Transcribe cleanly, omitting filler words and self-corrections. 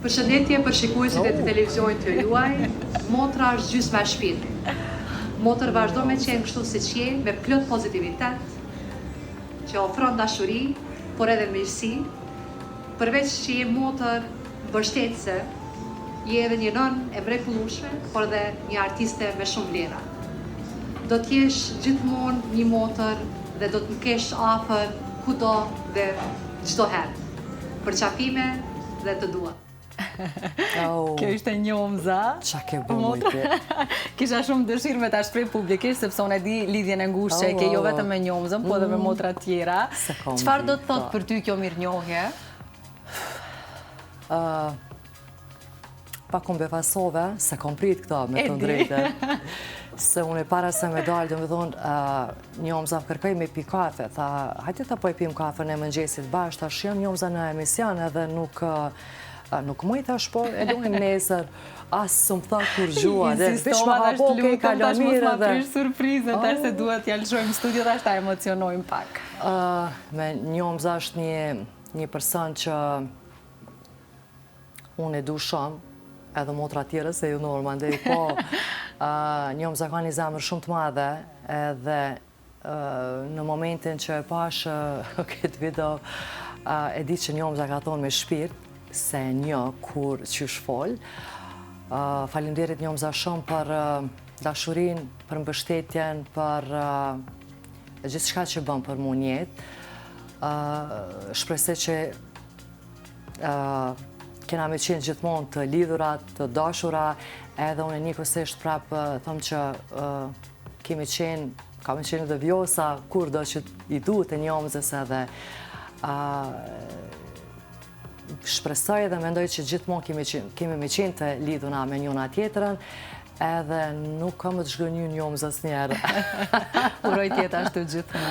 Përshëndetje për shikuesit e televizionit të juaj, motra është gjysma e shpirtit. Motër vazhdo me qenë kështu siç je, me plot pozitivitet, që ofron dashuri, por edhe mirësi. Përveç që je motër mbështetëse, je edhe një nën e mrekullueshme, por edhe një artiste me shumë vlera. Do të jesh gjithmonë një motër dhe do të më kesh afër kudo dhe çdo herë. Përqafime dhe të dua. Kjo ishte njomza. Qa ke bujti? Kisha shumë dëshirë me ta shpreh publikisht, sepse unë e di lidhjen e ngushtë që e ke jo vetëm me njomzën, po edhe me motra tjera. Çfarë do të thotë për ty kjo mirënjohje? Pa kom befasove, se kom prit këta me të drejtë. Se unë e para se me dalë, dhe me thonë, njomza kërkoj me pi kafe, tha, hajte ta po e pim kafe në mëngjesit bashkë, ta shjem njomza në emision edhe nuk mu i thash, po e duhem nesër, asë së më tha kur gjua, dhe vish ma hapo, ke kalomire dhe... Tash surprizën, tash se duhet t'ja lëshojmë studio, tash ta emocionojmë pak. Me njomza është një person që unë e du shumë, edhe motra tjere se ju normal, dhe po njomza ka një zemër shumë të madhe, edhe në momentin që e pash këtë video, e di që njomza ka thonë me shpirt, se një kur qysh fol. Faleminderit njomza shumë për dashurin, për mbështetjen, për gjithë shka që bëm për mu njetë. Shpresoj që kena me qenë gjithmonë të lidhurat, të dashura, edhe unë njëkohësisht prapë thëmë që ka me qenë dhe vjosa, kur do që i duhet e njomzës edhe shpresoj dhe mendoj që gjithmonë kemi me qenë të lidhuna me njëna tjetërën, edhe nuk kam të zhgënjë njomzës njerë. Uroj tjeta ashtu gjithmonë.